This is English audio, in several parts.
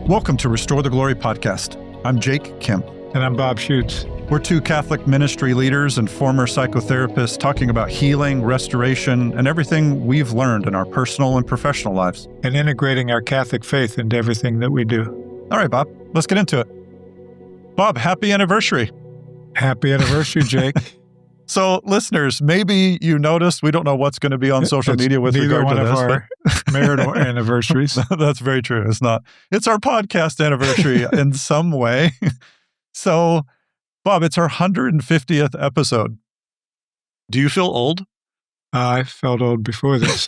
Welcome to Restore the Glory podcast. I'm Jake Kemp. And I'm Bob Schutz. We're two Catholic ministry leaders and former psychotherapists talking about healing, restoration, and everything we've learned in our personal and professional lives. And integrating our Catholic faith into everything that we do. All right, Bob, let's get into it. Bob, happy anniversary. Happy anniversary, Jake. So, listeners, maybe you noticed we don't know what's going to be on social media with regard to this. Neither one of our marital anniversaries. That's very true. It's not. It's our podcast anniversary in some way. So, Bob, it's our 150th episode. Do you feel old? I felt old before this.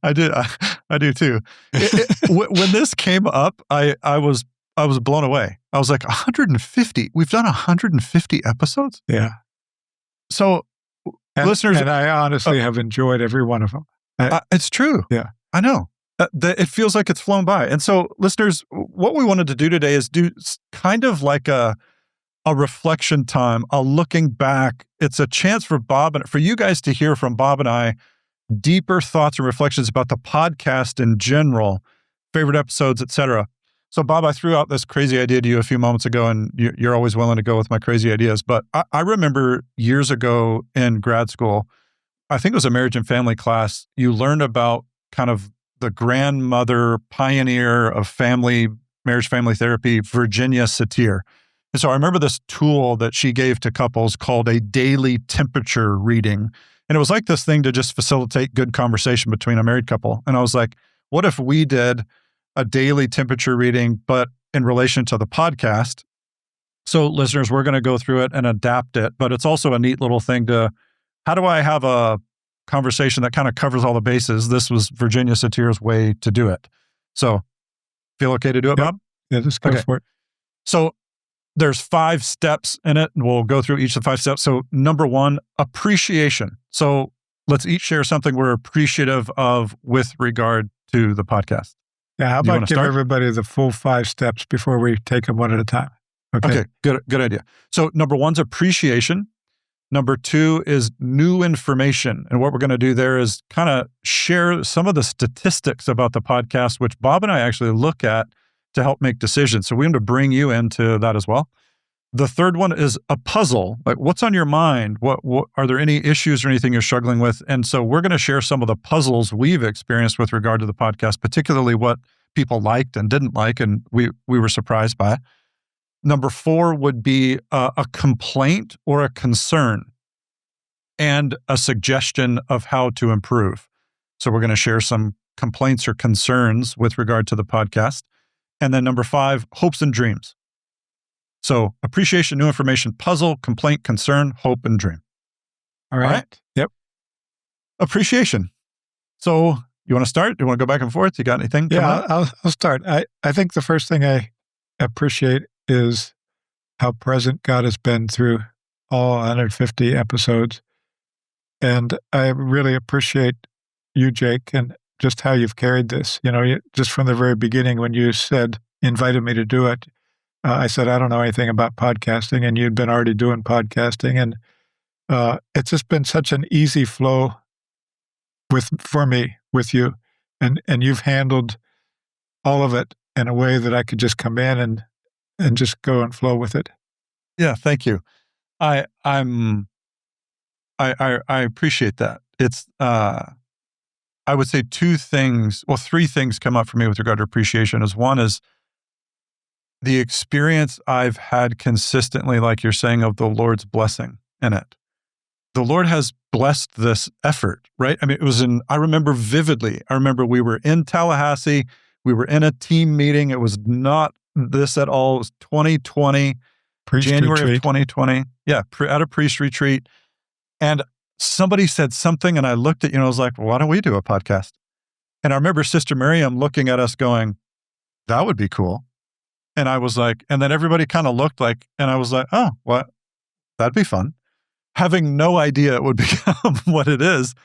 I do too. When this came up, I was blown away. I was like, 150? We've done 150 episodes? Yeah. So, listeners... And I honestly have enjoyed every one of them. It's true. Yeah. I know. It feels like it's flown by. And so, listeners, what we wanted to do today is do kind of like a reflection time, a looking back. It's a chance for you guys to hear from Bob and I deeper thoughts and reflections about the podcast in general, favorite episodes, etc. So, Bob, I threw out this crazy idea to you a few moments ago, and you're always willing to go with my crazy ideas. But I remember years ago in grad school, I think it was a marriage and family class, you learned about kind of the grandmother pioneer of marriage family therapy, Virginia Satir. And so I remember this tool that she gave to couples called a daily temperature reading. And it was like this thing to just facilitate good conversation between a married couple. And I was like, what if we did a daily temperature reading, but in relation to the podcast? So listeners, we're going to go through it and adapt it, but it's also a neat little thing to, how do I have a conversation that kind of covers all the bases? This was Virginia Satir's way to do it. So feel okay to do it, Bob? Yeah, just go for it. So there's 5 steps in it, and we'll go through each of the 5 steps. So number 1, appreciation. So let's each share something we're appreciative of with regard to the podcast. Yeah, how about give everybody the full 5 steps before we take them one at a time? Okay, good idea. So number 1's appreciation. Number 2 is new information. And what we're going to do there is kind of share some of the statistics about the podcast, which Bob and I actually look at to help make decisions. So we want to bring you into that as well. The third one is a puzzle. Like, what's on your mind? What are there any issues or anything you're struggling with? And so we're going to share some of the puzzles we've experienced with regard to the podcast, particularly what people liked and didn't like, and we were surprised by. Number 4 would be a complaint or a concern and a suggestion of how to improve. So we're going to share some complaints or concerns with regard to the podcast. And then number 5, hopes and dreams. So appreciation, new information, puzzle, complaint, concern, hope, and dream. All right. Yep. Appreciation. So you want to start? Do you want to go back and forth? You got anything? Yeah, I'll start. I think the first thing I appreciate is how present God has been through all 150 episodes. And I really appreciate you, Jake, and just how you've carried this. You know, just from the very beginning when you invited me to do it, I said, I don't know anything about podcasting, and you'd been already doing podcasting. And it's just been such an easy flow for me with you. And you've handled all of it in a way that I could just come in and just go and flow with it. Yeah, thank you. I appreciate that. It's I would say 3 things come up for me with regard to appreciation. One is the experience I've had consistently, like you're saying, of the Lord's blessing in it. The Lord has blessed this effort, right? I mean, I remember vividly. I remember we were in Tallahassee. We were in a team meeting. It was not this at all. It was 2020, January of 2020. Yeah, at a priest retreat. And somebody said something, and I looked at you and I was like, well, why don't we do a podcast? And I remember Sister Miriam looking at us going, that would be cool. And I was like, and then everybody kind of looked like, and I was like, oh, what? That'd be fun. Having no idea it would become what it is.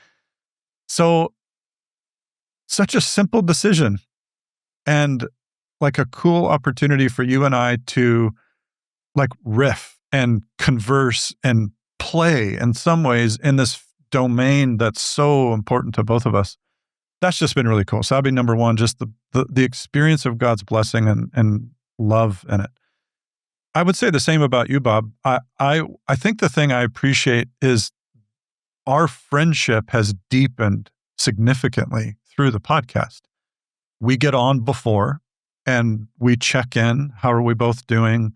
So, such a simple decision and like a cool opportunity for you and I to like riff and converse and play in some ways in this domain that's so important to both of us. that's just been really cool. So that'd be number one, just the experience of God's blessing and love in it. I would say the same about you, Bob. I think the thing I appreciate is our friendship has deepened significantly through the podcast. We get on before and we check in. How are we both doing?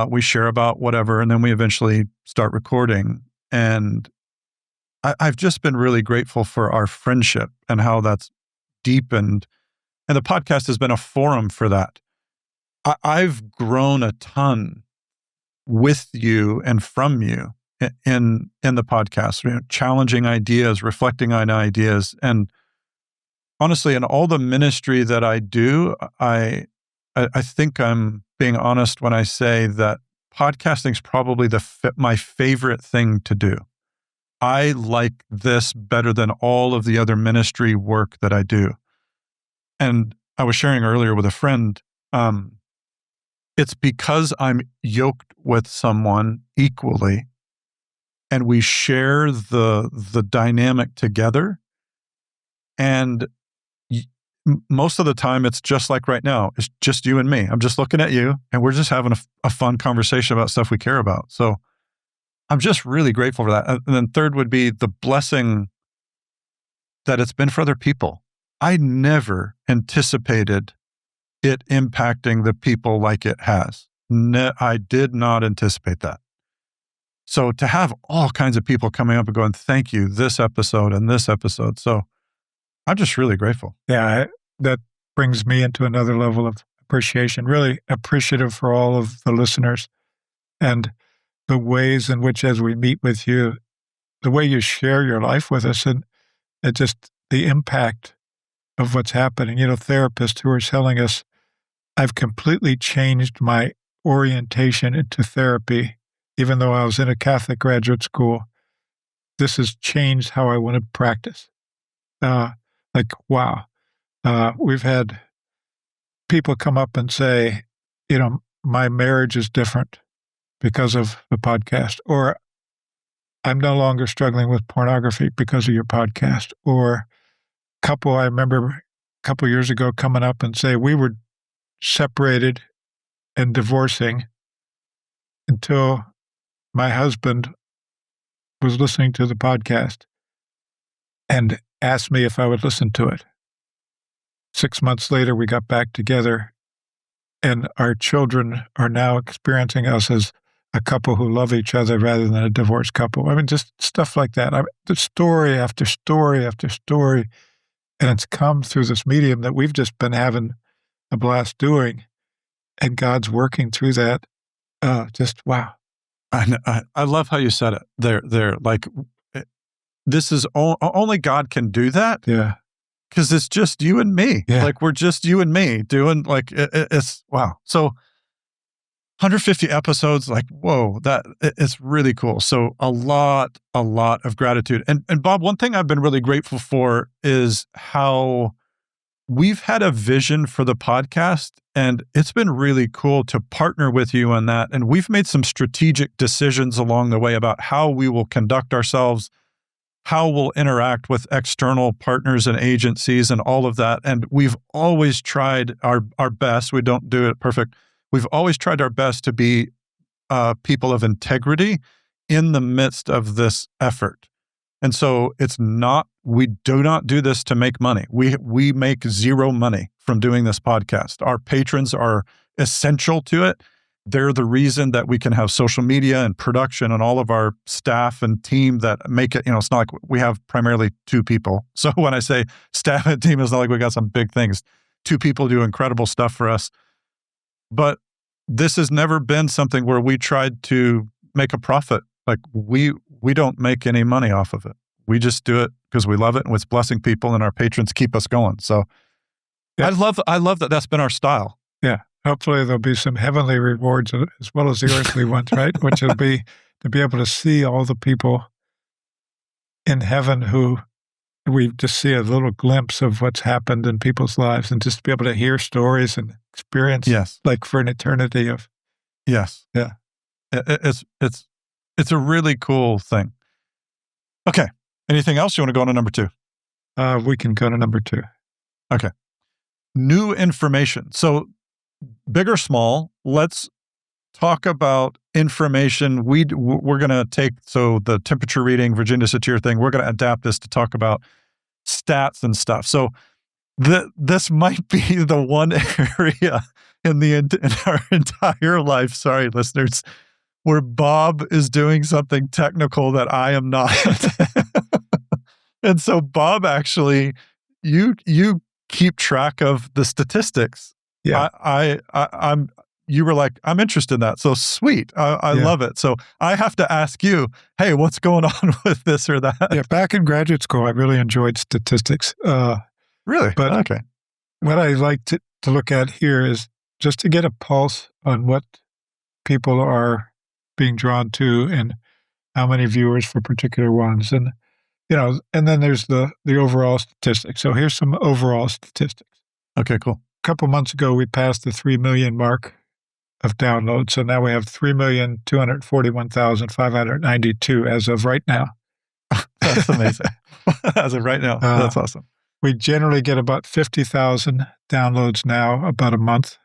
We share about whatever, and then we eventually start recording. And I've just been really grateful for our friendship and how that's deepened. And the podcast has been a forum for that. I've grown a ton with you and from you in the podcast, challenging ideas, reflecting on ideas. And honestly, in all the ministry that I do, I think I'm being honest when I say that podcasting is probably my favorite thing to do. I like this better than all of the other ministry work that I do. And I was sharing earlier with a friend, it's because I'm yoked with someone equally and we share the dynamic together. And most of the time, it's just like right now. It's just you and me. I'm just looking at you, and we're just having a fun conversation about stuff we care about. So I'm just really grateful for that. And then third would be the blessing that it's been for other people. I never anticipated it impacting the people like it has. I did not anticipate that. So to have all kinds of people coming up and going, thank you, this episode and this episode. So I'm just really grateful. Yeah, that brings me into another level of appreciation, really appreciative for all of the listeners and the ways in which, as we meet with you, the way you share your life with us and it just the impact of what's happening. Therapists who are telling us, I've completely changed my orientation into therapy, even though I was in a Catholic graduate school. This has changed how I want to practice. Wow. We've had people come up and say, my marriage is different because of the podcast, or I'm no longer struggling with pornography because of your podcast, or I remember a couple years ago coming up and say, we were separated and divorcing until my husband was listening to the podcast and asked me if I would listen to it. 6 months later, we got back together, and our children are now experiencing us as a couple who love each other rather than a divorced couple. I mean, just stuff like that. The story after story after story, and it's come through this medium that we've just been having a blast doing, and God's working through that. Just wow. I love how you said it. They're like, this is only God can do that. Yeah. Because it's just you and me. Yeah. Like we're just you and me doing it's wow. So 150 episodes, like, whoa, it's really cool. So a lot of gratitude. And Bob, one thing I've been really grateful for is how we've had a vision for the podcast, and it's been really cool to partner with you on that. And we've made some strategic decisions along the way about how we will conduct ourselves, how we'll interact with external partners and agencies and all of that. And we've always tried our best. We don't do it perfect. We've always tried our best to be people of integrity in the midst of this effort. And so we do not do this to make money. We make zero money from doing this podcast. Our patrons are essential to it. They're the reason that we can have social media and production and all of our staff and team that make it, it's not like we have primarily 2 people. So when I say staff and team, it's not like we got some big things. 2 people do incredible stuff for us. But this has never been something where we tried to make a profit. Like we don't make any money off of it. We just do it because we love it and it's blessing people and our patrons keep us going. So yeah. I love that that's been our style. Yeah. Hopefully there'll be some heavenly rewards as well as the earthly ones, right? Which will be to be able to see all the people in heaven who we just see a little glimpse of what's happened in people's lives and just be able to hear stories and experience like for an eternity of. Yes. Yeah. It's a really cool thing. Okay. Anything else? You want to go on to number 2? We can go to number 2. Okay. New information. So big or small, let's talk about information we're going to take. So the temperature reading, Virginia Satir thing, we're going to adapt this to talk about stats and stuff. So this might be the one area in our entire life, sorry, listeners, where Bob is doing something technical that I am not. And so, Bob, actually, you keep track of the statistics. Yeah. I'm. You were like, I'm interested in that. So sweet. I Yeah. love it. So I have to ask you, hey, what's going on with this or that? Yeah, back in graduate school, I really enjoyed statistics. Really? But Okay. what I like to look at here is just to get a pulse on what people are being drawn to and how many viewers for particular ones. And, and then there's the overall statistics. So here's some overall statistics. Okay, cool. A couple months ago, we passed the 3 million mark of downloads. So now we have 3,241,592 as of right now. That's amazing. As of right now. That's awesome. We generally get about 50,000 downloads now, about a month.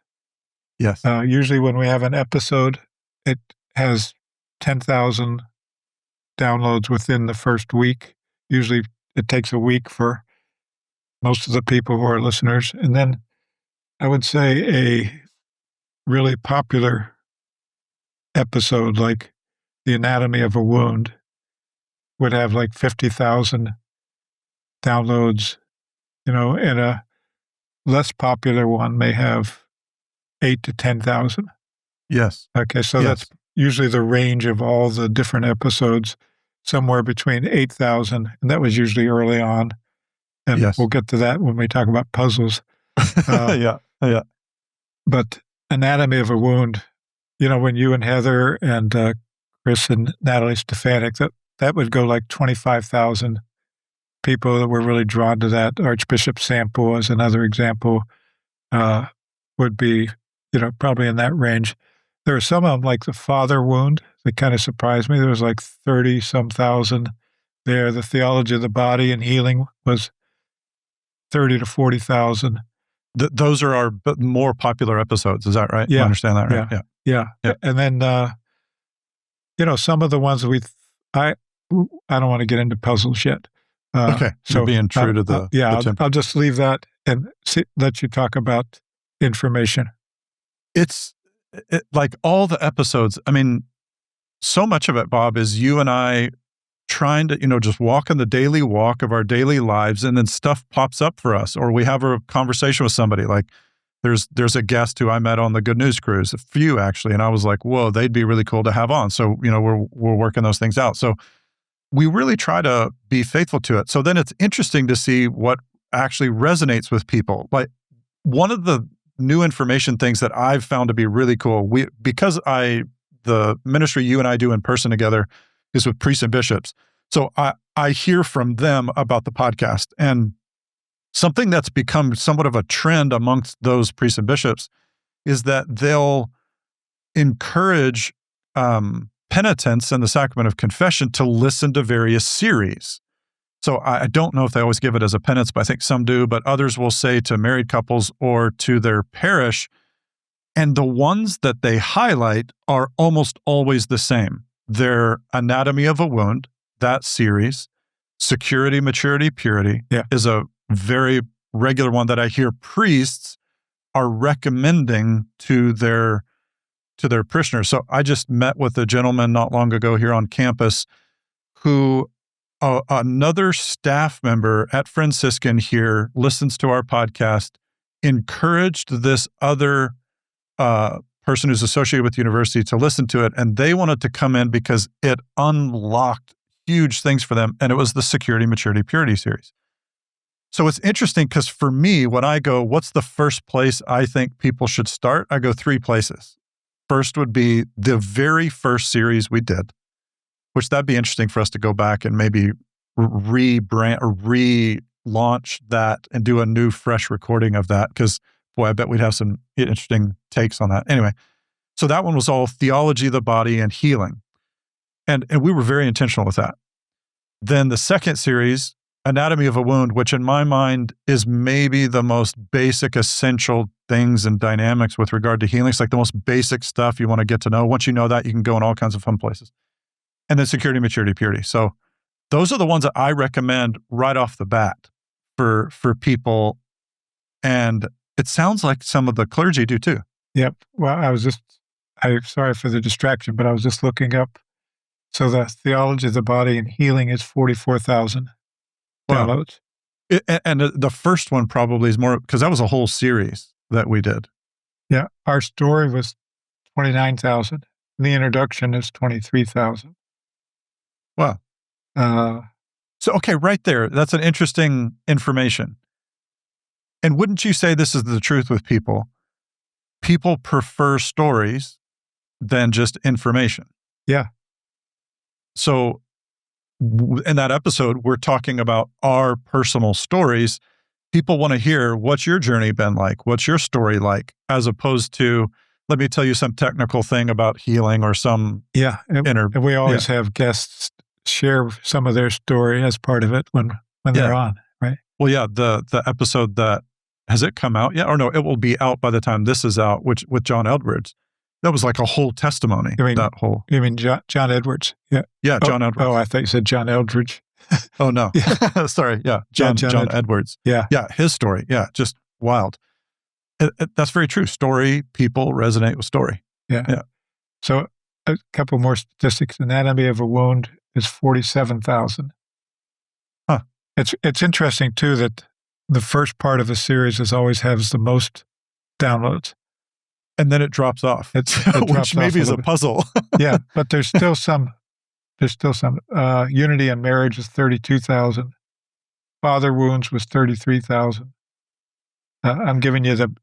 Yes. Usually when we have an episode, it has 10,000 downloads within the first week. Usually it takes a week for most of the people who are listeners. And then I would say a really popular episode like The Anatomy of a Wound would have like 50,000 downloads, and a less popular one may have 8 to 10,000. Yes. Okay, so that's usually the range of all the different episodes, somewhere between 8,000, and that was usually early on. And we'll get to that when we talk about puzzles. Yeah. But Anatomy of a Wound, when you and Heather and Chris and Natalie Stefanik, that would go like 25,000 people that were really drawn to that. Archbishop Sample, as another example, would be, probably in that range. There are some of them, like the Father Wound, that kind of surprised me. There was like 30-some thousand there. The Theology of the Body and Healing was 30 to 40,000. Those are our more popular episodes. Is that right? Yeah. I understand that, right? Yeah. And then, some of the ones I don't want to get into puzzles yet. Okay. So being true to the I'll just leave that and let you talk about information. It's like all the episodes. I mean, so much of it, Bob, is you and I trying to, just walk in the daily walk of our daily lives, and then stuff pops up for us, or we have a conversation with somebody. Like there's a guest who I met on the Good News Cruise, a few actually, and I was like, whoa, they'd be really cool to have on. So, we're working those things out. So we really try to be faithful to it. So then it's interesting to see what actually resonates with people. Like one of the new information things that I've found to be really cool, because the ministry you and I do in person together is with priests and bishops. So I hear from them about the podcast, and something that's become somewhat of a trend amongst those priests and bishops is that they'll encourage penitents in the sacrament of confession to listen to various series. So I don't know if they always give it as a penance, but I think some do, but others will say to married couples or to their parish. And the ones that they highlight are almost always the same. They're Anatomy of a Wound, that series. Security, Maturity, Purity is a very regular one that I hear priests are recommending to their parishioners. So I just met with a gentleman not long ago here on campus who another staff member at Franciscan here listens to our podcast, encouraged this other person who's associated with the university to listen to it, and they wanted to come in because it unlocked huge things for them, and it was the Security, Maturity, Purity series. So it's interesting because for me, when I go, what's the first place I think people should start? I go 3 places. First would be the very first series we did, which that'd be interesting for us to go back and maybe rebrand or relaunch that and do a new, fresh recording of that. Because, boy, I bet we'd have some interesting takes on that. Anyway, so that one was all theology of the body and healing. And we were very intentional with that. Then the second series anatomy of a wound, which in my mind is maybe the most basic, essential things and dynamics with regard to healing. It's like the most basic stuff you want to get to know. Once you know that, you can go in all kinds of fun places. And then security, maturity, purity. So those are the ones that I recommend right off the bat for people. And it sounds like some of the clergy do too. Yep. Well, I'm sorry for the distraction, but I was just looking up. So the theology of the body and healing is 44,000 Wow. downloads. And the first one probably is more, because that was a whole series that we did. Yeah. Our story was 29,000. The introduction is 23,000. Wow. So, okay, right there, that's an interesting information. And wouldn't you say this is the truth with people? People prefer stories than just information. Yeah. So in that episode, we're talking about our personal stories. People want to hear, what's your journey been like? What's your story like? As opposed to, let me tell you some technical thing about healing or some and we always have guests share some of their story as part of it when they're on, right? Well, yeah, the episode that, has it come out yet? Or no, it will be out by the time this is out, which with John Edwards. That was like a whole testimony. You mean John Edwards? Yeah. Yeah, John Edwards. Oh, I thought you said John Eldridge. Oh, no. Sorry. Yeah. John Edwards. Yeah. Yeah. His story. Yeah. Just wild. That's very true. Story, people resonate with story. Yeah. So a couple more statistics. Anatomy of a wound is 47,000. Huh. It's interesting too that the first part of a series always has the most downloads. And then it drops off, which maybe is a puzzle. Yeah, but there's still some. Unity and marriage is 32,000. Father wounds was 33,000. I'm giving you the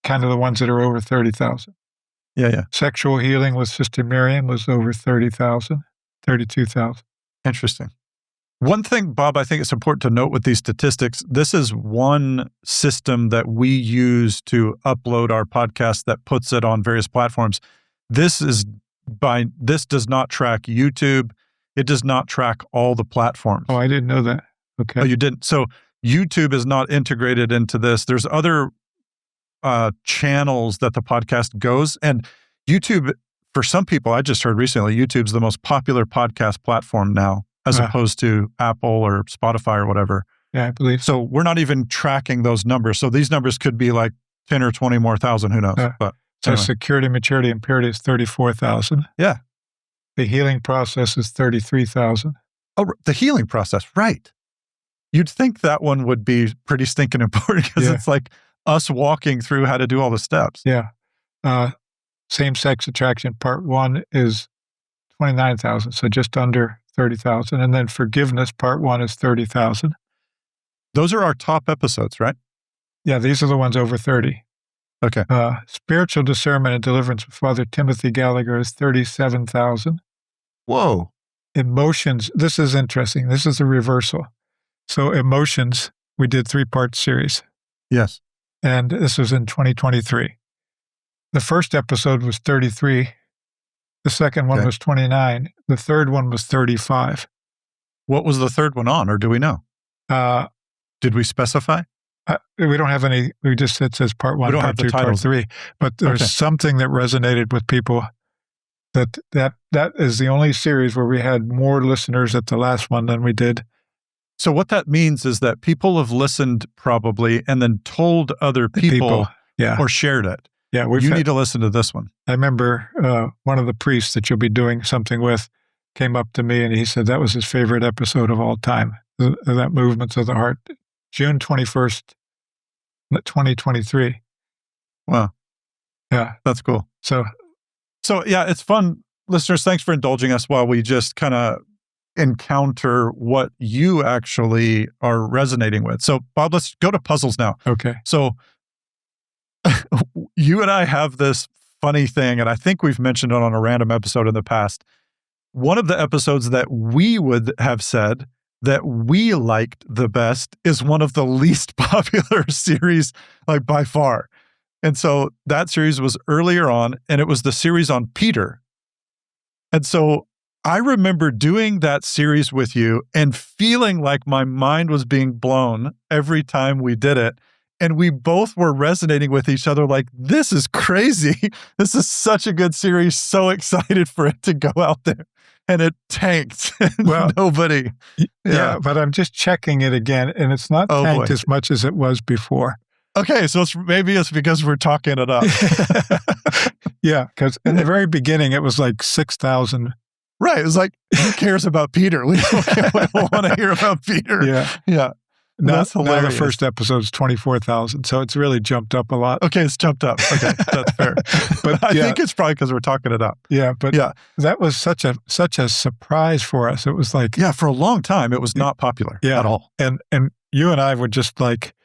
kind of the ones that are over 30,000. Yeah. Sexual healing with Sister Miriam was over 30,000, 32,000. Interesting. One thing, Bob, I think it's important to note with these statistics, this is one system that we use to upload our podcast that puts it on various platforms. This does not track YouTube. It does not track all the platforms. Oh, I didn't know that. Okay. Oh, you didn't? So YouTube is not integrated into this. There's other channels that the podcast goes. And YouTube, for some people, I just heard recently, YouTube's the most popular podcast platform now, as opposed to Apple or Spotify or whatever. Yeah, I believe so. We're not even tracking those numbers. So these numbers could be like 10 or 20 more thousand, who knows? But so anyway. Security, maturity, and purity is 34,000. Yeah. The healing process is 33,000. Oh, the healing process, right. You'd think that one would be pretty stinking important because it's like us walking through how to do all the steps. Yeah. Same-sex attraction, part 1 is 29,000, so just under 30,000. And then forgiveness, part 1 is 30,000. Those are our top episodes, right? Yeah, these are the ones over 30. Okay. Spiritual discernment and deliverance with Father Timothy Gallagher is 37,000. Whoa. Emotions, this is interesting. This is a reversal. So emotions, we did 3-part series. Yes. And this was in 2023. The first episode was 33. The second one was 29. The third one was 35. What was the third one on, or do we know? Did we specify? We don't have any. We just, it says part 1, part 2, part 3. But there's something that resonated with people that is the only series where we had more listeners at the last one than we did. So what that means is that people have listened probably and then told other people or shared it. Yeah, you need to listen to this one. I remember one of the priests that you'll be doing something with came up to me and he said that was his favorite episode of all time, that Movements of the Heart, June 21st, 2023. Wow. Yeah. That's cool. So yeah, it's fun. Listeners, thanks for indulging us while we just kind of encounter what you actually are resonating with. So Bob, let's go to puzzles now. Okay. So you and I have this funny thing, and I think we've mentioned it on a random episode in the past. One of the episodes that we would have said that we liked the best is one of the least popular series, like by far. And so that series was earlier on, and it was the series on Peter. And so I remember doing that series with you and feeling like my mind was being blown every time we did it. And we both were resonating with each other like, this is crazy. This is such a good series. So excited for it to go out there. And it tanked. Well, Nobody. Yeah, but I'm just checking it again, and it's not Oh, tanked boy. as much as it was before. Okay, so maybe it's because we're talking it up. Yeah, because in the very beginning, it was like 6,000. Right. It was like, who cares about Peter? We don't want to hear about Peter. Yeah. Yeah. Now That's the hilarious. first episode is 24,000, so it's really jumped up a lot. Okay, it's jumped up. Okay, that's fair. But I yeah. think it's probably because we're talking it up. Yeah, but Yeah. that was such a surprise for us. It was like, Yeah, for a long time, it was not popular at all. and you and I were just like,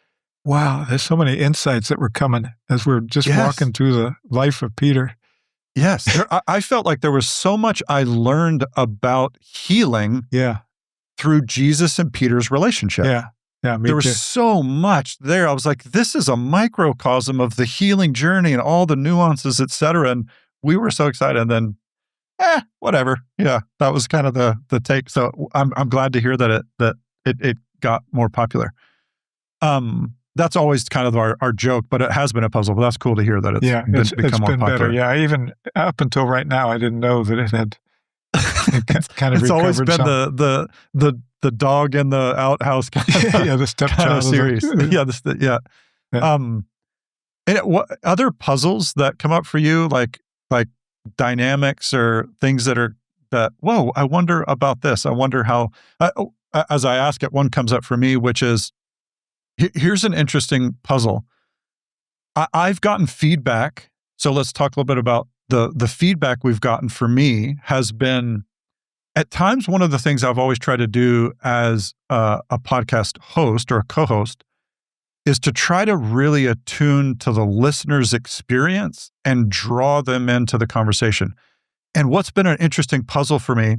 wow, there's so many insights that were coming as we're just walking through the life of Peter. Yes, I felt like there was so much I learned about healing through Jesus and Peter's relationship. Yeah, me there too. was so much there. I was like, this is a microcosm of the healing journey and all the nuances, et cetera. And we were so excited. And then, whatever. Yeah, that was kind of the take. So I'm glad to hear that it got more popular. That's always kind of our joke, but it has been a puzzle. But that's cool to hear that it's become more popular. Better. Yeah, even up until right now, I didn't know that it had kind of it's always been some. the dog in the outhouse kind of, the stepchild series. Yeah. And what other puzzles that come up for you, like dynamics or things that whoa, I wonder about this. I wonder how. As I ask it, one comes up for me, which is here's an interesting puzzle. I've gotten feedback. So let's talk a little bit about the feedback we've gotten for me has been. At times, one of the things I've always tried to do as a podcast host or a co-host is to try to really attune to the listener's experience and draw them into the conversation. And what's been an interesting puzzle for me,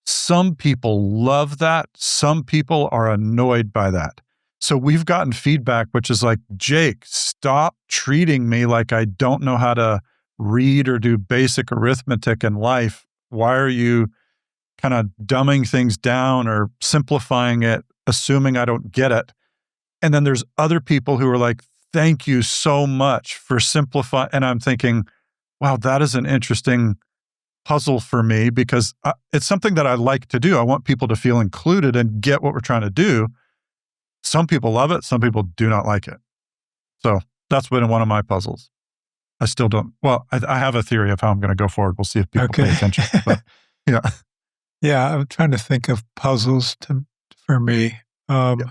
some people love that. Some people are annoyed by that. So we've gotten feedback, which is like, Jake, stop treating me like I don't know how to read or do basic arithmetic in life. Why are you kind of dumbing things down or simplifying it, assuming I don't get it? And then there's other people who are like, thank you so much for simplifying. And I'm thinking, wow, that is an interesting puzzle for me because it's something that I like to do. I want people to feel included and get what we're trying to do. Some people love it. Some people do not like it. So that's been one of my puzzles. I still don't. Well, I have a theory of how I'm going to go forward. We'll see if people pay attention. But, yeah. Yeah, I'm trying to think of puzzles for me.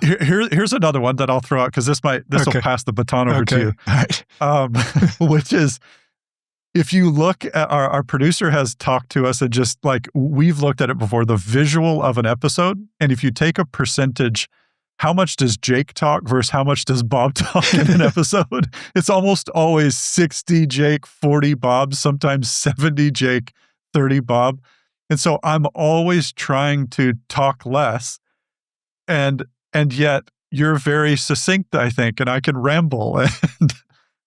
Here's another one that I'll throw out because this will pass the baton over to you. Which is, if you look at our producer has talked to us and just like we've looked at it before, the visual of an episode, and if you take a percentage, how much does Jake talk versus how much does Bob talk in an episode? It's almost always 60 Jake, 40 Bob, sometimes 70 Jake, 30 Bob. And so I'm always trying to talk less. And yet you're very succinct, I think, and I can ramble. And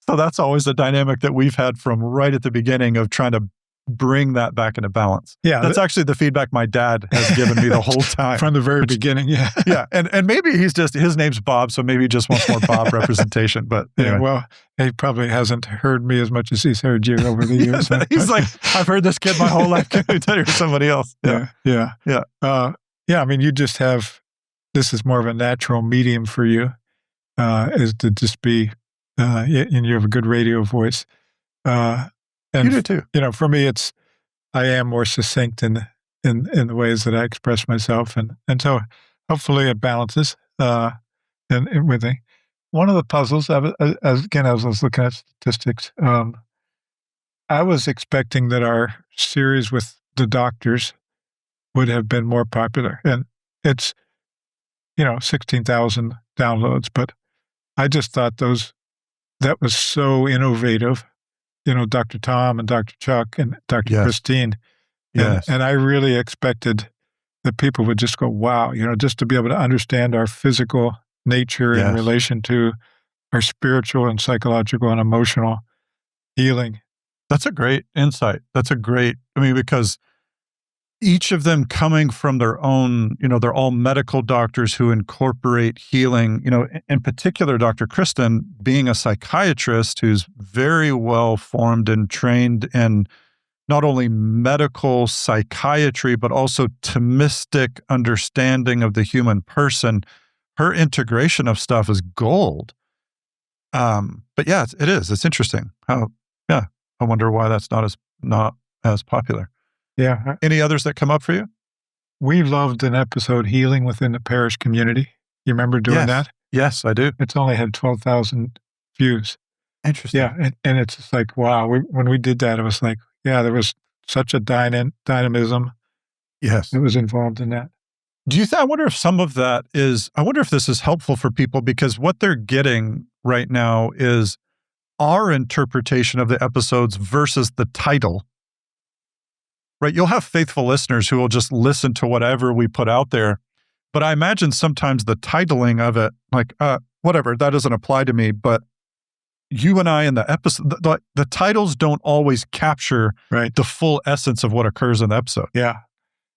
so that's always a dynamic that we've had from right at the beginning of trying to bring that back into balance. Yeah. That's actually the feedback my dad has given me the whole time. From the very beginning, yeah. Yeah. And maybe his name's Bob, so maybe he just wants more Bob representation. But anyway. Yeah, well, he probably hasn't heard me as much as he's heard you over the years. He's like, I've heard this kid my whole life. Can we tell you somebody else? Yeah. I mean, you just have, this is more of a natural medium for you, is to just be, and you have a good radio voice. And you do too. For me, I am more succinct in the ways that I express myself, and so hopefully it balances. And everything. One of the puzzles, I was looking at statistics. I was expecting that our series with the doctors would have been more popular, and it's 16,000 downloads, but I just thought that was so innovative. Dr. Tom and Dr. Chuck and Dr. Christine. Yes. And I really expected that people would just go, wow, just to be able to understand our physical nature in relation to our spiritual and psychological and emotional healing. That's a great insight. Because each of them coming from their own, they're all medical doctors who incorporate healing. In particular, Dr. Kristen, being a psychiatrist who's very well formed and trained in not only medical psychiatry, but also Thomistic understanding of the human person. Her integration of stuff is gold. But yeah, it is. It's interesting how, yeah, I wonder why that's not as popular. Yeah. Any others that come up for you? We loved an episode, Healing Within the Parish Community. You remember doing that? Yes, I do. It's only had 12,000 views. Interesting. Yeah, and it's just like, wow, when we did that, it was like, yeah, there was such a dynamism Yes. that was involved in that. I wonder if some of that I wonder if this is helpful for people, because what they're getting right now is our interpretation of the episodes versus the title. Right? You'll have faithful listeners who will just listen to whatever we put out there. But I imagine sometimes the titling of it, like, whatever, that doesn't apply to me. But you and I in the episode, the titles don't always capture the full essence of what occurs in the episode. Yeah.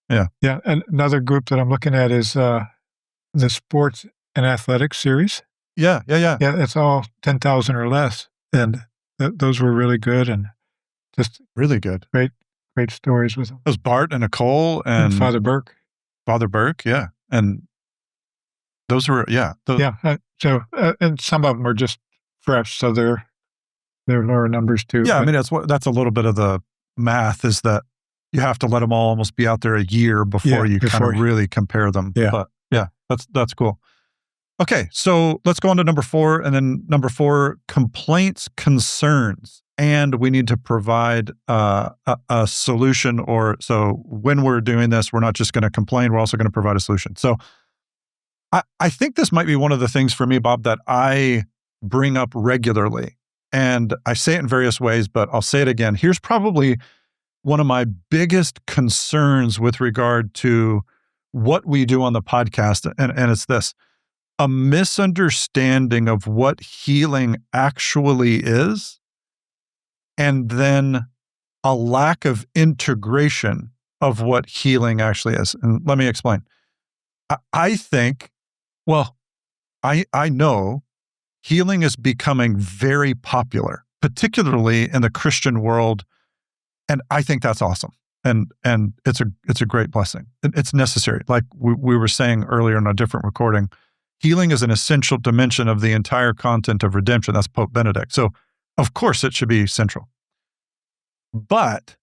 Yeah. Yeah. And another group that I'm looking at is the sports and athletics series. Yeah. Yeah, it's all 10,000 or less. And those were really good and just really good. Great stories with them. It was Bart and Nicole and Father Burke. Father Burke, yeah. And those were, yeah. So, and some of them are just fresh, so they're lower numbers too. Yeah, I mean, that's a little bit of the math, is that you have to let them all almost be out there a year before you kind of really compare them. Yeah. But yeah, that's cool. Okay, so let's go on to number 4. And then number 4, complaints, concerns. And we need to provide a solution. So when we're doing this, we're not just going to complain, we're also going to provide a solution. So I think this might be one of the things for me, Bob, that I bring up regularly. And I say it in various ways, but I'll say it again. Here's probably one of my biggest concerns with regard to what we do on the podcast. And it's this: a misunderstanding of what healing actually is, and then a lack of integration of what healing actually is. And let me explain. I think, I know healing is becoming very popular, particularly in the Christian world, and I think that's awesome. And it's a great blessing. It's necessary. Like we were saying earlier in a different recording, healing is an essential dimension of the entire content of redemption. That's Pope Benedict. So of course it should be central. But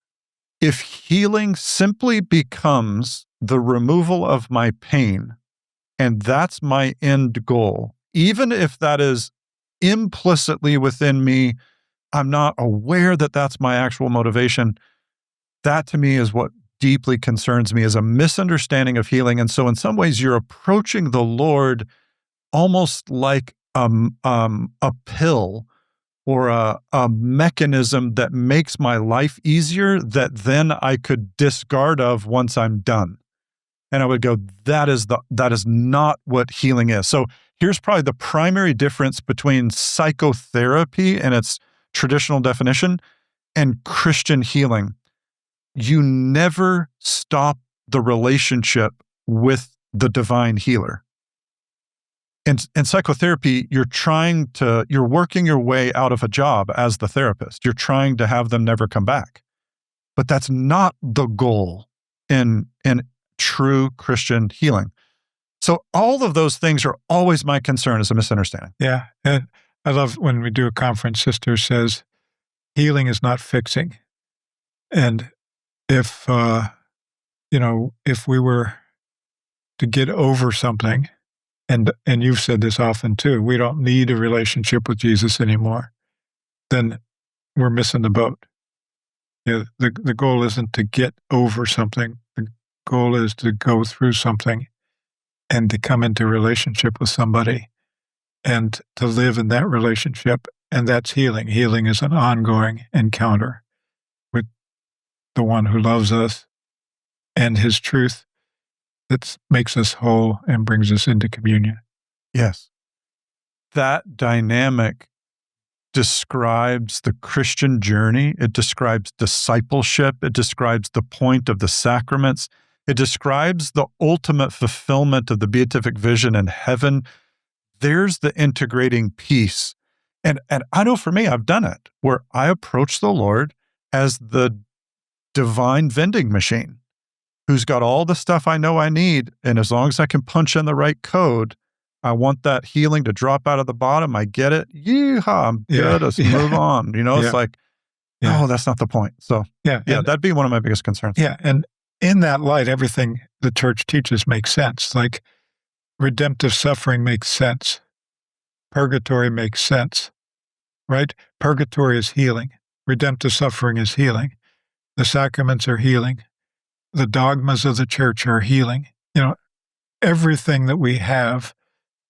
if healing simply becomes the removal of my pain, and that's my end goal, even if that is implicitly within me, I'm not aware that that's my actual motivation, that to me is what deeply concerns me, is a misunderstanding of healing. And so in some ways you're approaching the Lord almost like a pill or a mechanism that makes my life easier, that then I could discard of once I'm done. And I would go, that is not what healing is. So here's probably the primary difference between psychotherapy and its traditional definition and Christian healing. You never stop the relationship with the divine healer. In psychotherapy, you're working your way out of a job as the therapist. You're trying to have them never come back. But that's not the goal in true Christian healing. So all of those things are always my concern, as a misunderstanding. Yeah. And I love when we do a conference, Sister says, healing is not fixing. And if we were to get over something, and you've said this often too, we don't need a relationship with Jesus anymore, then we're missing the boat. The goal isn't to get over something. The goal is to go through something and to come into relationship with somebody and to live in that relationship. And that's healing. Healing is an ongoing encounter with the one who loves us and his truth that makes us whole and brings us into communion. Yes. That dynamic describes the Christian journey. It describes discipleship. It describes the point of the sacraments. It describes the ultimate fulfillment of the beatific vision in heaven. There's the integrating piece. And I know for me, I've done it, where I approach the Lord as the divine vending machine who's got all the stuff I know I need. And as long as I can punch in the right code, I want that healing to drop out of the bottom. I get it. Yeehaw, I'm good. Let's move on. It's like, oh, that's not the point. So, that'd be one of my biggest concerns. Yeah. And in that light, everything the church teaches makes sense. Like redemptive suffering makes sense. Purgatory makes sense, right? Purgatory is healing. Redemptive suffering is healing. The sacraments are healing. The dogmas of the church are healing. Everything that we have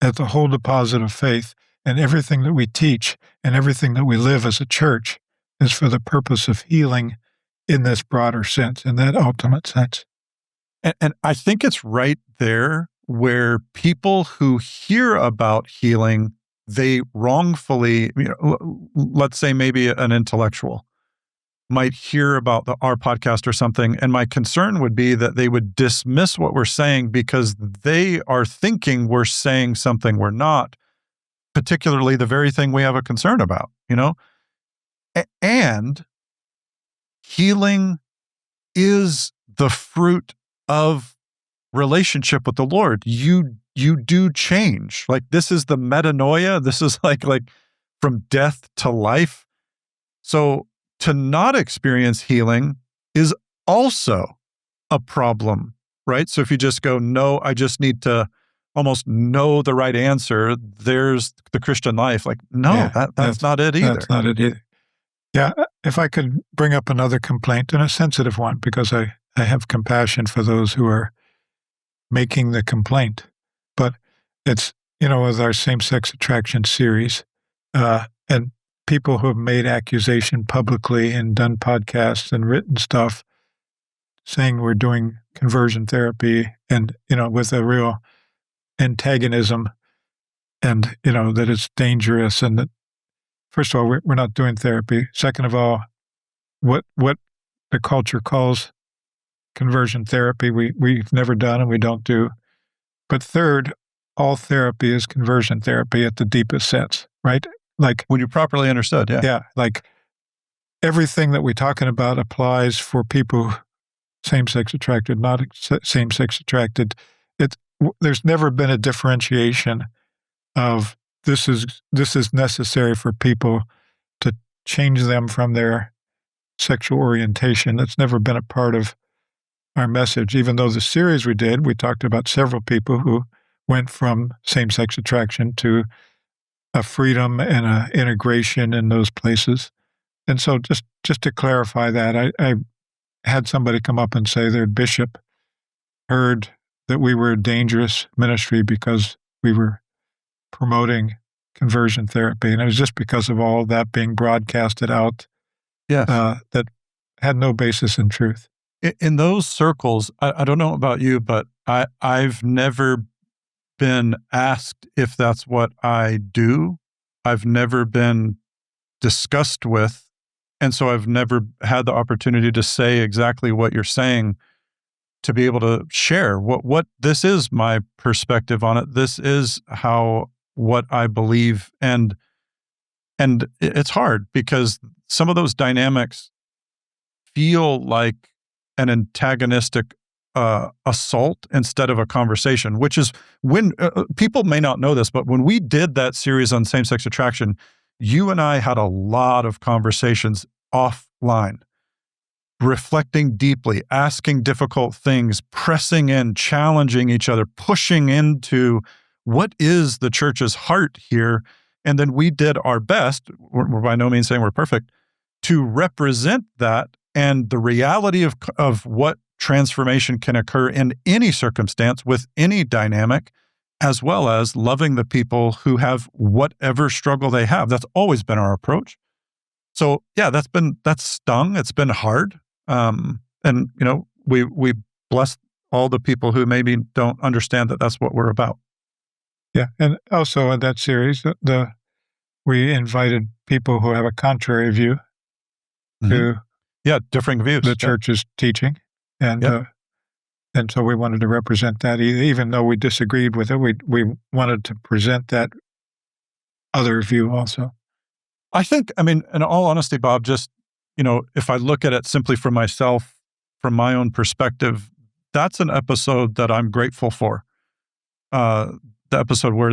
as the whole deposit of faith and everything that we teach and everything that we live as a church is for the purpose of healing in this broader sense, in that ultimate sense. And I think it's right there where people who hear about healing, they wrongfully, let's say maybe an intellectual might hear about our podcast or something, and my concern would be that they would dismiss what we're saying because they are thinking we're saying something we're not, particularly the very thing we have a concern about, And healing is the fruit of relationship with the Lord. You do change. Like, this is the metanoia. This is like from death to life. So to not experience healing is also a problem, right? So if you just go, no, I just need to almost know the right answer, there's the Christian life. Like, no, that's not it either. That's not it either. Yeah, if I could bring up another complaint, and a sensitive one, because I have compassion for those who are making the complaint. But it's, with our same-sex attraction series, and people who have made accusation publicly and done podcasts and written stuff saying we're doing conversion therapy and, with a real antagonism and, that it's dangerous and that, first of all, we're not doing therapy. Second of all, what the culture calls conversion therapy, we've never done and we don't do. But third, all therapy is conversion therapy at the deepest sense, right? Like, when you're properly understood, yeah. Yeah, like everything that we're talking about applies for people same-sex attracted, not same-sex attracted. There's never been a differentiation of this is necessary for people to change them from their sexual orientation. That's never been a part of our message. Even though the series we did, we talked about several people who went from same-sex attraction to a freedom and a integration in those places. And so just to clarify that, I had somebody come up and say their bishop heard that we were a dangerous ministry because we were promoting conversion therapy. And it was just because of all that being broadcasted out that had no basis in truth. In those circles, I don't know about you, but I've never been asked if that's what I do. I've never been discussed with, and so I've never had the opportunity to say exactly what you're saying, to be able to share what this is my perspective on it. This is what I believe, and it's hard because some of those dynamics feel like an antagonistic assault instead of a conversation, which is when people may not know this, but when we did that series on same-sex attraction, you and I had a lot of conversations offline, reflecting deeply, asking difficult things, pressing in, challenging each other, pushing into what is the church's heart here. And then we did our best, we're by no means saying we're perfect, to represent that and the reality of what transformation can occur in any circumstance with any dynamic, as well as loving the people who have whatever struggle they have. That's always been our approach. So yeah, that's stung. It's been hard. And we bless all the people who maybe don't understand that that's what we're about. Yeah. And also in that series, the we invited people who have a contrary view Mhm. to Yeah, differing views. the Yep. church's teaching, and Yep. and so we wanted to represent that. Even though we disagreed with it, we wanted to present that other view also. I think, I mean, in all honesty, Bob, just, if I look at it simply for myself, from my own perspective, that's an episode that I'm grateful for. Uh, the episode where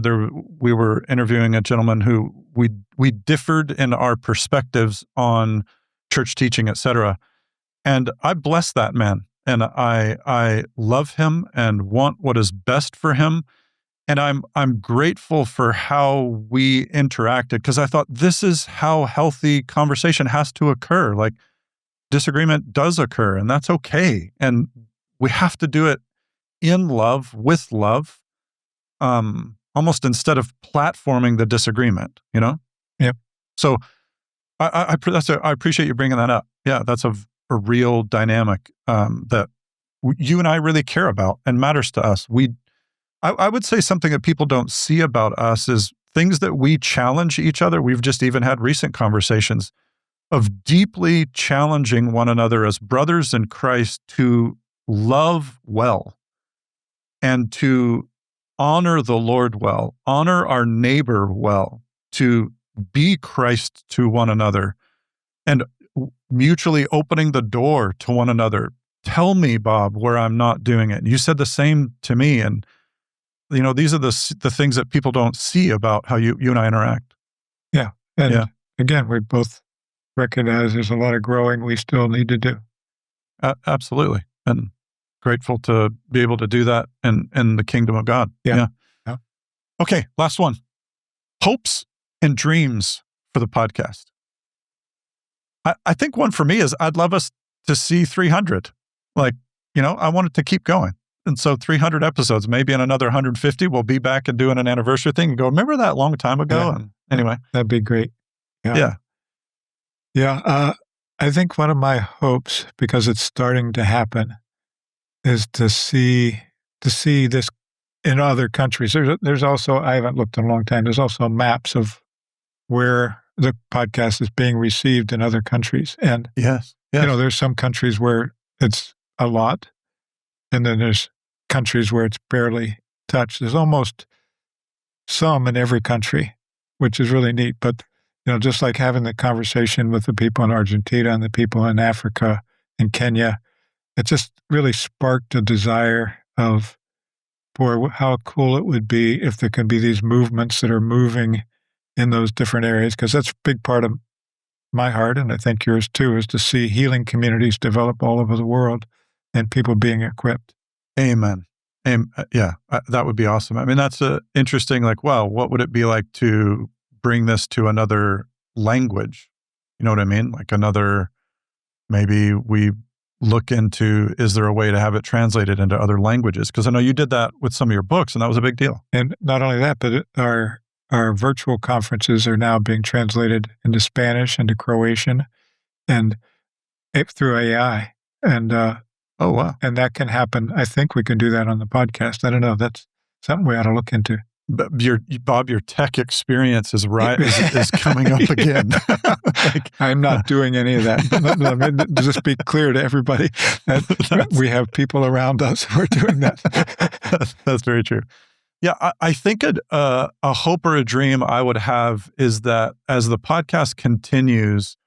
we were interviewing a gentleman who we differed in our perspectives on church teaching, etc. And I bless that man, and I love him and want what is best for him. And I'm grateful for how we interacted, because I thought this is how healthy conversation has to occur. Like, disagreement does occur, and that's okay. And we have to do it in love, with love, almost instead of platforming the disagreement. Yep. So I appreciate you bringing that up. Yeah, that's a real dynamic that you and I really care about and matters to us. I would say something that people don't see about us is things that we challenge each other. We've just even had recent conversations of deeply challenging one another as brothers in Christ to love well and to honor the Lord well, honor our neighbor well, to be Christ to one another, and mutually opening the door to one another. Tell me, Bob, where I'm not doing it. You said the same to me, and these are the things that people don't see about how you and I interact. Yeah, and Yeah, again, we both recognize there's a lot of growing we still need to do. absolutely, and grateful to be able to do that in the kingdom of God. Yeah. Yeah. Yeah. Okay, last one. Hopes and dreams for the podcast. I think one for me is I'd love us to see 300. Like, I want it to keep going. And so 300 episodes, maybe in another 150, we'll be back and doing an anniversary thing and go, remember that long time ago? Yeah. And anyway. That'd be great. Yeah. Yeah. Yeah. I think one of my hopes, because it's starting to happen, is to see this in other countries. There's also, I haven't looked in a long time, there's also maps of where the podcast is being received in other countries. And, Yes. Yes. there's some countries where it's a lot, and then there's countries where it's barely touched. There's almost some in every country, which is really neat. But, just like having the conversation with the people in Argentina and the people in Africa and Kenya, it just really sparked a desire of, boy, how cool it would be if there can be these movements that are moving in those different areas. Because that's a big part of my heart, and I think yours too, is to see healing communities develop all over the world and people being equipped. Amen. Yeah, that would be awesome. I mean, that's interesting, like, wow, what would it be like to bring this to another language? You know what I mean? Like maybe we look into, is there a way to have it translated into other languages? Because I know you did that with some of your books, and that was a big deal. And not only that, but our virtual conferences are now being translated into Spanish, into Croatian, and through AI. And Oh, wow. and that can happen. I think we can do that on the podcast. I don't know. That's something we ought to look into. But Bob, your tech experience is is coming up again. I'm not doing any of that. Let me just be clear to everybody that we have people around us who are doing that. That's very true. Yeah, I think a hope or a dream I would have is that as the podcast continues,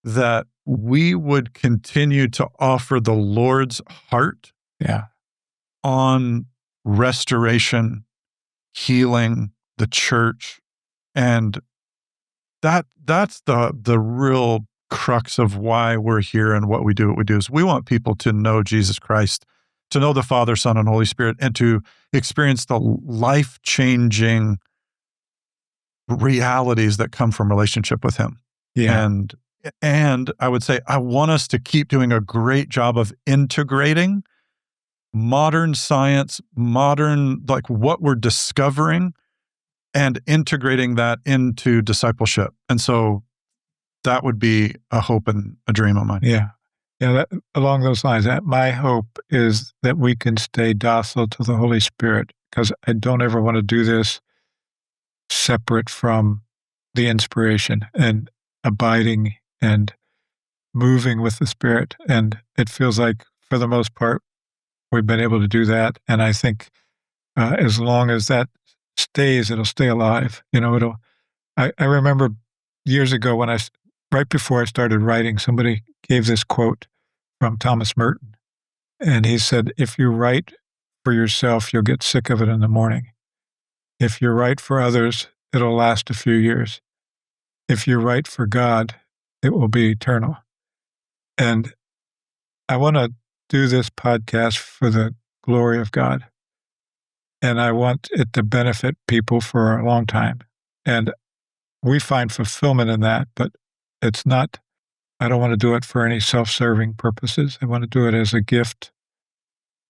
that we would continue to offer the Lord's heart on restoration, healing, the church, and that's the real crux of why we're here and what we do. What we do is we want people to know Jesus Christ, to know the Father, Son, and Holy Spirit, and to experience the life-changing realities that come from relationship with Him. Yeah. And I would say I want us to keep doing a great job of integrating modern science, like what we're discovering, and integrating that into discipleship. And so that would be a hope and a dream of mine. Yeah. Yeah. Along those lines, my hope is that we can stay docile to the Holy Spirit, because I don't ever want to do this separate from the inspiration and abiding and moving with the Spirit. And it feels like, for the most part, we've been able to do that. And I think as long as that stays, it'll stay alive. I remember years ago right before I started writing, somebody gave this quote from Thomas Merton. And he said, if you write for yourself, you'll get sick of it in the morning. If you write for others, it'll last a few years. If you write for God, it will be eternal. And I want to do this podcast for the glory of God. And I want it to benefit people for a long time. And we find fulfillment in that, but it's not, I don't want to do it for any self-serving purposes. I want to do it as a gift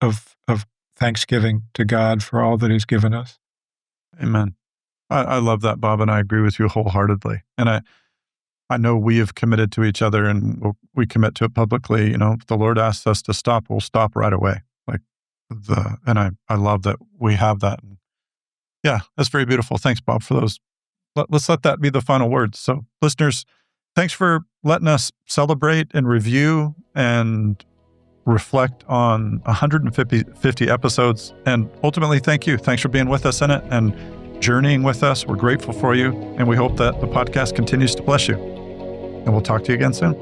of thanksgiving to God for all that He's given us. Amen. I love that, Bob, and I agree with you wholeheartedly. And I know we have committed to each other, and we commit to it publicly. If the Lord asks us to stop, we'll stop right away. And I love that we have that. Yeah, that's very beautiful. Thanks, Bob, for those. Let's let that be the final words. So, listeners, thanks for letting us celebrate and review and reflect on 150 episodes. And ultimately, thank you. Thanks for being with us in it and journeying with us. We're grateful for you, and we hope that the podcast continues to bless you. And we'll talk to you again soon.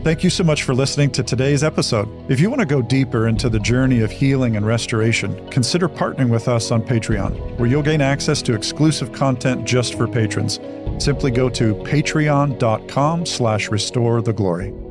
Thank you so much for listening to today's episode. If you want to go deeper into the journey of healing and restoration, consider partnering with us on Patreon, where you'll gain access to exclusive content just for patrons. Simply go to patreon.com/restoretheglory.